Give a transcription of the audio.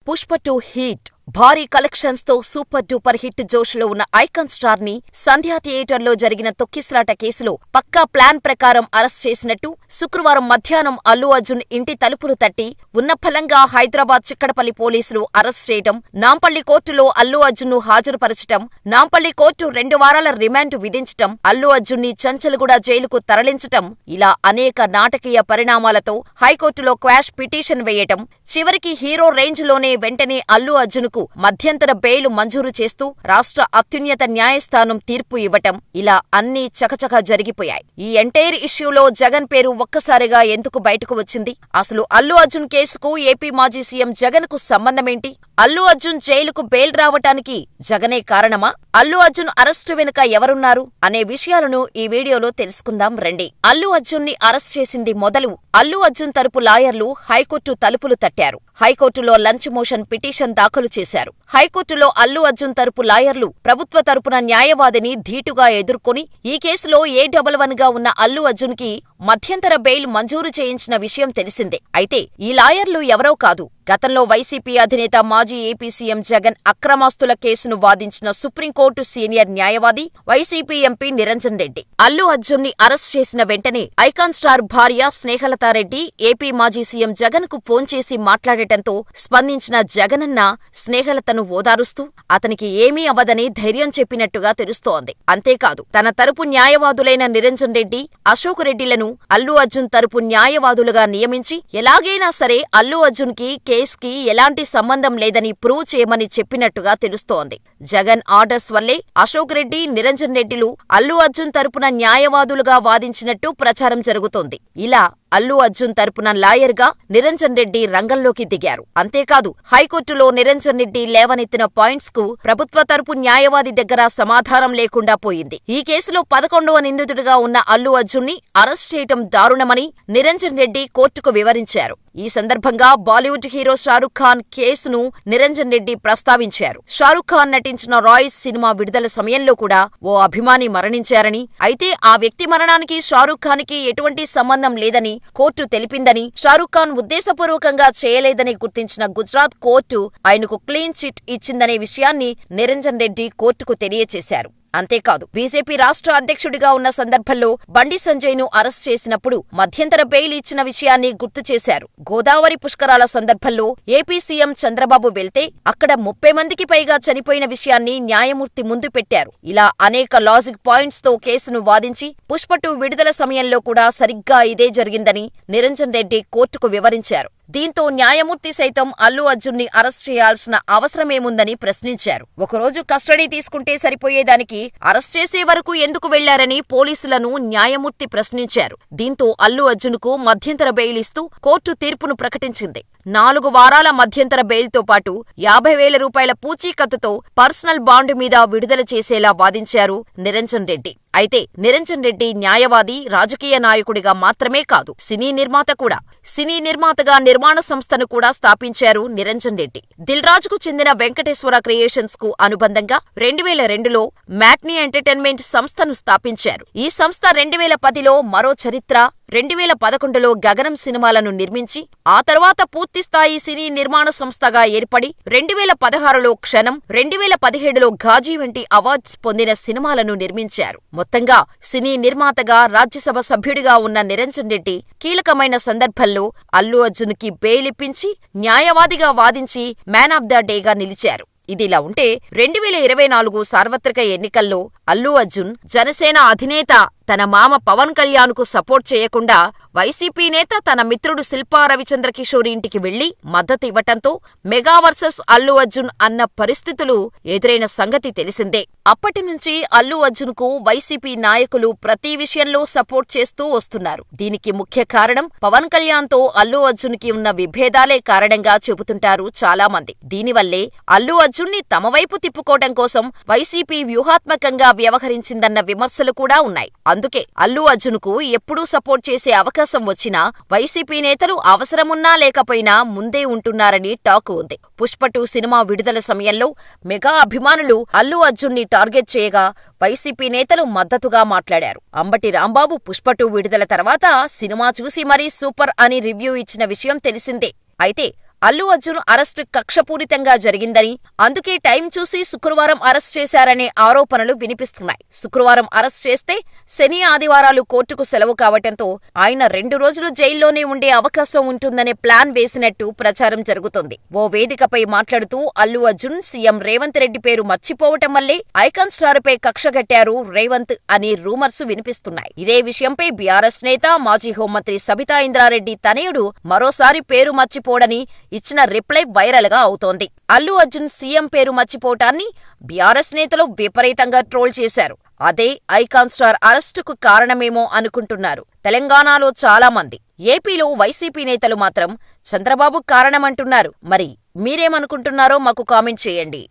Pushpa 2 hit భారీ collections తో super duper hit జోష్లో ఉన్న ఐకాన్ స్టార్ ని సంధ్యా థియేటర్లో జరిగిన తొక్కిసలాట కేసులో పక్కా ప్లాన్ ప్రకారం అరెస్ట్ చేసినట్టు శుక్రవారం మధ్యాహ్నం అల్లు అర్జున్ ఇంటి తలుపులు తట్టి ఉన్న ఫలంగా హైదరాబాద్ చిక్కడపల్లి పోలీసులు అరెస్ట్ చేయటం, నాంపల్లి కోర్టులో అల్లు అర్జున్ ను హాజరుపరచటం, నాంపల్లి కోర్టు 2 వారాల రిమాండ్ విధించటం, అల్లు అర్జున్ ని చంచల్గూడ జైలుకు తరలించటం ఇలా అనేక నాటకీయ పరిణామాలతో హైకోర్టులో క్వాష్ పిటిషన్ వేయటం, చివరికి హీరో రేంజ్ లోనే వెంటనే అల్లు అర్జున్ కు మధ్యంతర బెయిల్ మంజూరు చేస్తూ రాష్ట్ర అత్యున్నత న్యాయస్థానం తీర్పు ఇవ్వటం ఇలా అన్నీ చకచకా జరిగిపోయాయి. ఈ ఎంటైర్ ఇష్యూలో జగన్ పేరు ఒక్కసారిగా ఎందుకు బయటకు వచ్చింది? అసలు అల్లు అర్జున్ కేసుకు ఏపీ మాజీ సీఎం జగన్ కు సంబంధమేంటి? అల్లు అర్జున్ జైలుకు బెయిల్ రావటానికి జగనే కారణమా? అల్లు అర్జున్ అరెస్టు వెనుక ఎవరున్నారు అనే విషయాలను ఈ వీడియోలో తెలుసుకుందాం రండి. అల్లు అర్జున్ ని అరెస్ట్ చేసింది మొదలు అల్లు అర్జున్ తరపు లాయర్లు హైకోర్టు తలుపులు తట్టారు. హైకోర్టులో లంచ్ మోషన్ పిటిషన్ దాఖలు చేశారు. హైకోర్టులో అల్లు అర్జున్ తరపు లాయర్లు ప్రభుత్వ తరపున న్యాయవాదిని ధీటుగా ఎదుర్కొని ఈ కేసులో A11 గా ఉన్న అల్లు అర్జున్ కి మధ్యంతర బెయిల్ మంజూరు చేయించిన విషయం తెలిసిందే. అయితే ఈ లాయర్లు ఎవరో కాదు, గతంలో వైసీపీ అధినేత మాజీ ఏపీ సీఎం జగన్ అక్రమాస్తుల కేసును వాదించిన సుప్రీంకోర్టు సీనియర్ న్యాయవాది, వైసీపీ ఎంపీ నిరంజన్ రెడ్డి. అల్లు అర్జున్ ని అరెస్ట్ చేసిన వెంటనే ఐకాన్ స్టార్ భార్య స్నేహలతారెడ్డి ఏపీ మాజీ సీఎం జగన్ కు ఫోన్ చేసి మాట్లాడటంతో స్పందించిన జగనన్న స్నేహలతను ఓదారుస్తూ అతనికి ఏమీ అవ్వదని ధైర్యం చెప్పినట్టుగా తెలుస్తోంది. అంతేకాదు, తన తరపు న్యాయవాదులైన నిరంజన్ రెడ్డి, అశోక్ రెడ్డిలను అల్లు అర్జున్ తరపు న్యాయవాదులుగా నియమించి ఎలాగైనా సరే అల్లు అర్జున్ కి కేసుకి ఎలాంటి సంబంధం లేదని ప్రూవ్ చేయమని చెప్పినట్టుగా తెలుస్తోంది. జగన్ ఆర్డర్స్ వల్లే అశోక్ రెడ్డి, నిరంజన్ రెడ్డిలు అల్లు అర్జున్ తరపున న్యాయవాదులుగా వాదించినట్టు ప్రచారం జరుగుతోంది. ఇలా అల్లు అర్జున్ తరపున లాయర్గా నిరంజన్ రెడ్డి రంగంలోకి దిగారు. అంతేకాదు, హైకోర్టులో నిరంజన్ రెడ్డి లేవనెత్తిన పాయింట్స్ కు ప్రభుత్వ తరపు న్యాయవాది దగ్గర సమాధానం లేకుండా పోయింది. ఈ కేసులో 11వ నిందితుడిగా ఉన్న అల్లు అర్జున్ ని అరెస్ట్ చేయటం దారుణమని నిరంజన్ రెడ్డి కోర్టుకు వివరించారు. ఈ సందర్భంగా బాలీవుడ్ హీరో షారుఖ్ ఖాన్ కేసును నిరంజన్ రెడ్డి ప్రస్తావించారు. షారుఖ్ ఖాన్ నటించిన రాయ్స్ సినిమా విడుదల సమయంలో కూడా ఓ అభిమాని మరణించారని, అయితే ఆ వ్యక్తి మరణానికి షారుఖ్ ఖాన్ కి ఎటువంటి సంబంధం లేదని కోర్టు తెలిపిందని, షారుఖ్ ఖాన్ ఉద్దేశపూర్వకంగా చేయలేదని గుర్తించిన గుజరాత్ కోర్టు ఆయనకు క్లీన్ చిట్ ఇచ్చిందనే విషయాన్ని నిరంజన్ రెడ్డి కోర్టుకు తెలియచేశారు. అంతేకాదు, బీజేపీ రాష్ట్ర అధ్యక్షుడిగా ఉన్న సందర్భంలో బండి సంజయ్ ను అరెస్ట్ చేసినప్పుడు మధ్యంతర బెయిల్ ఇచ్చిన విషయాన్ని గుర్తు చేశారు. గోదావరి పుష్కరాల సందర్భంలో ఏపీ సీఎం చంద్రబాబు వెళ్తే అక్కడ 30 మందికి పైగా చనిపోయిన విషయాన్ని న్యాయమూర్తి ముందు పెట్టారు. ఇలా అనేక లాజిక్ పాయింట్స్ తో కేసును వాదించి పుష్ప 2 విడుదల సమయంలో కూడా సరిగ్గా ఇదే జరిగిందని నిరంజన్ రెడ్డి కోర్టుకు వివరించారు. దీంతో న్యాయమూర్తి సైతం అల్లు అర్జున్ ని అరెస్ట్ చేయాల్సిన అవసరమేముందని ప్రశ్నించారు. ఒకరోజు కస్టడీ తీసుకుంటే సరిపోయేదానికి అరెస్ట్ చేసే వరకు ఎందుకు వెళ్లారని పోలీసులను న్యాయమూర్తి ప్రశ్నించారు. దీంతో అల్లు అర్జున్ కు మధ్యంతర బెయిల్ ఇస్తూ కోర్టు తీర్పును ప్రకటించింది. 4 వారాల మధ్యంతర బెయిల్తో పాటు 50,000 రూపాయల పూచీకత్తుతో పర్సనల్ బాండ్ మీద విడుదల చేసేలా వాదించారు నిరంజన్ రెడ్డి. అయితే నిరంజన్ రెడ్డి న్యాయవాది, రాజకీయ నాయకుడిగా మాత్రమే కాదు, సినీ నిర్మాత కూడా. సినీ నిర్మాతగా నిర్మాణ సంస్థను కూడా స్థాపించారు నిరంజన్ రెడ్డి. దిల్ రాజుకు చెందిన వెంకటేశ్వర క్రియేషన్స్ కు అనుబంధంగా 2002లో మ్యాట్నీ ఎంటర్టైన్మెంట్ సంస్థను స్థాపించారు. ఈ సంస్థ 2010లో మరో చరిత్ర, 2011లో గగనం సినిమాలను నిర్మించి ఆ తర్వాత పూర్తిస్థాయి సినీ నిర్మాణ సంస్థగా ఏర్పడి 2016లో క్షణం, 2017లో ఘాజీ వంటి అవార్డ్స్ పొందిన సినిమాలను నిర్మించారు. మొత్తంగా సినీ నిర్మాతగా, రాజ్యసభ సభ్యుడిగా ఉన్న నిరంజన్ రెడ్డి కీలకమైన సందర్భంలో అల్లు అర్జున్ కి బెయిల్ ఇప్పించి న్యాయవాదిగా వాదించి మ్యాన్ ఆఫ్ ద డేగా నిలిచారు. ఇదిలా ఉంటే 2024 సార్వత్రిక ఎన్నికల్లో అల్లు అర్జున్ జనసేన అధినేత తన మామ పవన్ కళ్యాణ్ కు సపోర్ట్ చేయకుండా వైసీపీ నేత తన మిత్రుడు శిల్పా రవిచంద్రకిషోర్ ఇంటికి వెళ్లి మద్దతు ఇవ్వటంతో మెగా వర్సెస్ అల్లు అర్జున్ అన్న పరిస్థితులు ఎదురైన సంగతి తెలిసిందే. అప్పటినుంచి అల్లు అర్జున్ కు వైసీపీ నాయకులు ప్రతి విషయంలో సపోర్ట్ చేస్తూ వస్తున్నారు. దీనికి ముఖ్య కారణం పవన్ కళ్యాణ్ తో అల్లు అర్జున్ కి ఉన్న విభేదాలే కారణంగా చెబుతుంటారు చాలా మంది. దీనివల్లే అల్లు అర్జున్ ని తమ వైపు తిప్పుకోవటం కోసం వైసీపీ వ్యూహాత్మకంగా వ్యవహరించిందన్న విమర్శలు కూడా ఉన్నాయి. అందుకే అల్లు అర్జున్ కు ఎప్పుడూ సపోర్ట్ చేసే అవకాశం వచ్చినా వైసీపీ నేతలు అవసరమున్నా లేకపోయినా ముందే ఉంటున్నారని టాక్ ఉంది. పుష్ప 2 సినిమా విడుదల సమయంలో మెగా అభిమానులు అల్లు అర్జున్ ని టార్గెట్ చేయగా వైసీపీ నేతలు మద్దతుగా మాట్లాడారు. అంబటి రాంబాబు పుష్ప 2 విడుదల తర్వాత సినిమా చూసి మరీ సూపర్ అని రివ్యూ ఇచ్చిన విషయం తెలిసిందే. అయితే అల్లు అర్జున్ అరెస్టు కక్షపూరితంగా జరిగిందని, అందుకే టైం చూసి శుక్రవారం అరెస్ట్ చేశారనే ఆరోపణలు వినిపిస్తున్నాయి. శుక్రవారం అరెస్ట్ చేస్తే శని, ఆదివారాలు కోర్టుకు సెలవు కావటంతో ఆయన 2 రోజులు జైల్లోనే ఉండే అవకాశం ఉంటుందనే ప్లాన్ వేసినట్టు ప్రచారం జరుగుతోంది. ఓ వేదికపై మాట్లాడుతూ అల్లు అర్జున్ సీఎం రేవంత్ రెడ్డి పేరు మర్చిపోవటం వల్లే ఐకాన్ స్టార్పై కక్షగట్టారు రేవంత్ అనే రూమర్స్ వినిపిస్తున్నాయి. ఇదే విషయంపై బీఆర్ఎస్ నేత, మాజీ హోంమంత్రి సబితా ఇంద్రారెడ్డి తనయుడు మరోసారి పేరు మర్చిపోడని ఇచ్చిన రిప్లై వైరల్ గా అవుతోంది. అల్లు అర్జున్ సీఎం పేరు మర్చిపోవటాన్ని బీఆర్ఎస్ నేతలు విపరీతంగా ట్రోల్ చేశారు. అదే ఐకాన్ స్టార్ అరెస్టుకు కారణమేమో అనుకుంటున్నారు తెలంగాణలో చాలా మంది. ఏపీలో వైసీపీ నేతలు మాత్రం చంద్రబాబు కారణమంటున్నారు. మరి మీరేమనుకుంటున్నారో మాకు కామెంట్ చేయండి.